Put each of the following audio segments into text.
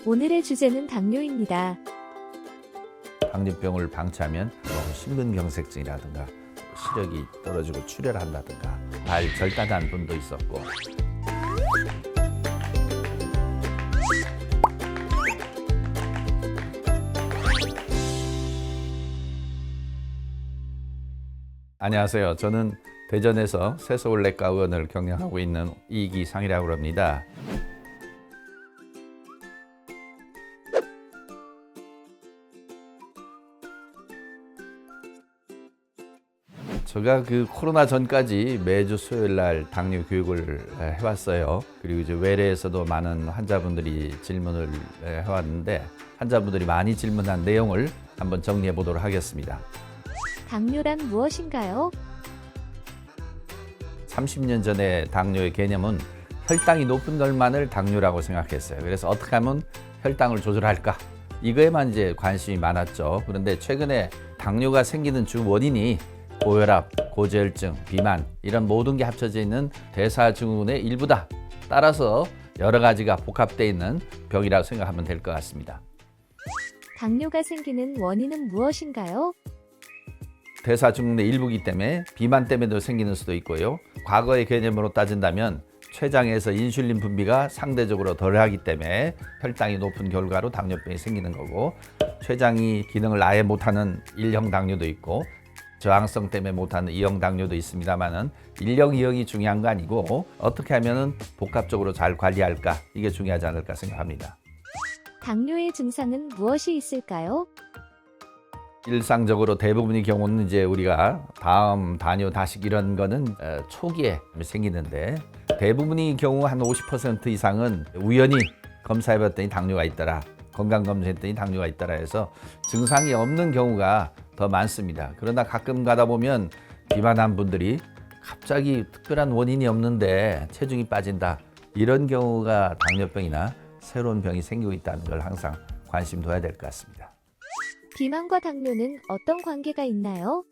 오늘의 주제는 당뇨입니다. 당뇨병을 방치하면 심근경색증이라든가 시력이 떨어지고 출혈한다든가 발 절단한 분도 있었고. 안녕하세요. 저는 대전에서 세서울내과 의원을 경영하고 있는 이기상이라고 합니다. 제가 코로나 전까지 매주 수요일 날 당뇨 교육을 해왔어요. 그리고 이제 외래에서도 많은 환자분들이 질문을 해왔는데 환자분들이 많이 질문한 내용을 한번 정리해 보도록 하겠습니다. 당뇨란 무엇인가요? 30년 전에 당뇨의 개념은 혈당이 높은 것만을 당뇨라고 생각했어요. 그래서 어떻게 하면 혈당을 조절할까? 이거에만 이제 관심이 많았죠. 그런데 최근에 당뇨가 생기는 주 원인이 고혈압, 고지혈증, 비만 이런 모든 게 합쳐져 있는 대사증후군의 일부다. 따라서 여러 가지가 복합되어 있는 병이라고 생각하면 될 것 같습니다. 당뇨가 생기는 원인은 무엇인가요? 대사증후군의 일부이기 때문에 비만 때문에도 생기는 수도 있고요. 과거의 개념으로 따진다면 췌장에서 인슐린 분비가 상대적으로 덜하기 때문에 혈당이 높은 결과로 당뇨병이 생기는 거고, 췌장이 기능을 아예 못하는 1형 당뇨도 있고 저항성 때문에 못하는 2형 당뇨도 있습니다만은 1형, 2형이 중요한 거 아니고 어떻게 하면은 복합적으로 잘 관리할까, 이게 중요하지 않을까 생각합니다. 당뇨의 증상은 무엇이 있을까요? 일상적으로 대부분의 경우는 이제 우리가 다음, 다뇨, 다식 이런 거는 초기에 생기는데, 대부분의 경우 한 50% 이상은 우연히 검사해봤더니 당뇨가 있더라, 건강검진했더니 당뇨가 있더라 해서 증상이 없는 경우가 더 많습니다. 그러나 가끔 가다 보면 비만한 분들이 갑자기 특별한 원인이 없는데 체중이 빠진다, 이런 경우가 당뇨병이나 새로운 병이 생기고 있다는 걸 항상 관심 둬야 될 것 같습니다. 비만과 당뇨는 어떤 관계가 있나요?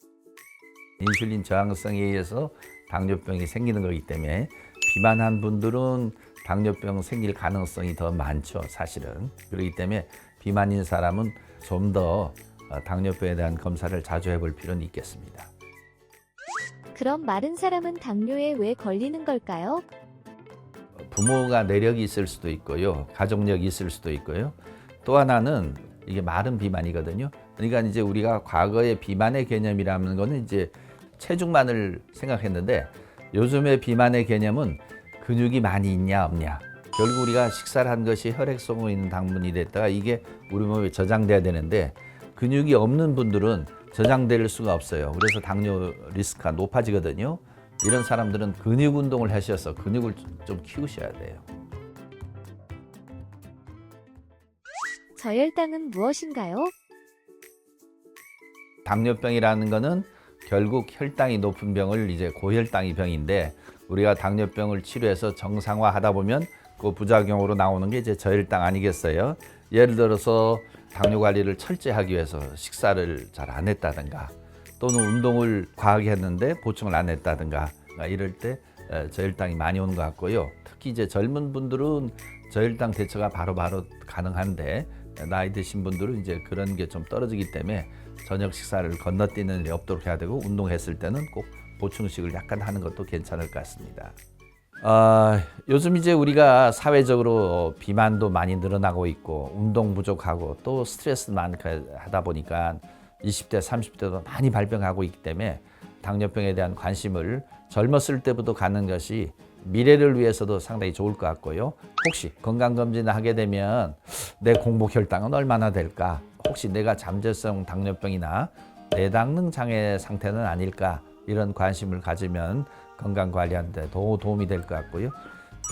인슐린 저항성에 의해서 당뇨병이 생기는 거기 때문에 비만한 분들은 당뇨병 생길 가능성이 더 많죠, 사실은. 그렇기 때문에 비만인 사람은 좀 더 당뇨병에 대한 검사를 자주 해볼 필요는 있겠습니다. 그럼 마른 사람은 당뇨에 왜 걸리는 걸까요? 부모가 내력이 있을 수도 있고요, 가족력이 있을 수도 있고요. 또 하나는 이게 마른 비만이거든요. 그러니까 이제 우리가 과거의 비만의 개념이라는 거는 이제 체중만을 생각했는데, 요즘의 비만의 개념은 근육이 많이 있냐 없냐. 결국 우리가 식사를 한 것이 혈액속에 있는 당분이 됐다가 이게 우리 몸에 저장돼야 되는데, 근육이 없는 분들은 저장될 수가 없어요. 그래서 당뇨 리스크가 높아지거든요. 이런 사람들은 근육 운동을 하셔서 근육을 좀 키우셔야 돼요. 저혈당은 무엇인가요? 당뇨병이라는 거는 결국 혈당이 높은 병을 이제 고혈당이 병인데, 우리가 당뇨병을 치료해서 정상화하다 보면 그 부작용으로 나오는 게 이제 저혈당 아니겠어요? 예를 들어서 당뇨 관리를 철저히 하기 위해서 식사를 잘 안 했다든가, 또는 운동을 과하게 했는데 보충을 안 했다든가, 이럴 때 저혈당이 많이 오는 것 같고요. 특히 이제 젊은 분들은 저혈당 대처가 바로바로 가능한데, 나이 드신 분들은 이제 그런 게 좀 떨어지기 때문에 저녁 식사를 건너뛰는 일이 없도록 해야 되고, 운동했을 때는 꼭 보충식을 약간 하는 것도 괜찮을 것 같습니다. 요즘 이제 우리가 사회적으로 비만도 많이 늘어나고 있고, 운동 부족하고 또 스트레스 많이 하다 보니까 20대, 30대도 많이 발병하고 있기 때문에 당뇨병에 대한 관심을 젊었을 때부터 갖는 것이 미래를 위해서도 상당히 좋을 것 같고요. 혹시 건강검진을 하게 되면 내 공복 혈당은 얼마나 될까? 혹시 내가 잠재성 당뇨병이나 내당능 장애 상태는 아닐까? 이런 관심을 가지면 건강관리하는 데 도움이 될 것 같고요.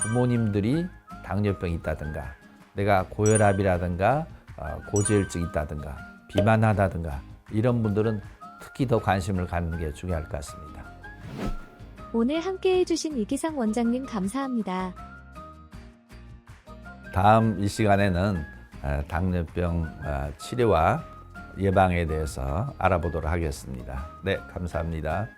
부모님들이 당뇨병이 있다든가, 내가 고혈압이라든가 고지혈증이 있다든가 비만하다든가 이런 분들은 특히 더 관심을 갖는 게 중요할 것 같습니다. 오늘 함께 해주신 이기상 원장님 감사합니다. 다음 이 시간에는 당뇨병 치료와 예방에 대해서 알아보도록 하겠습니다. 네, 감사합니다.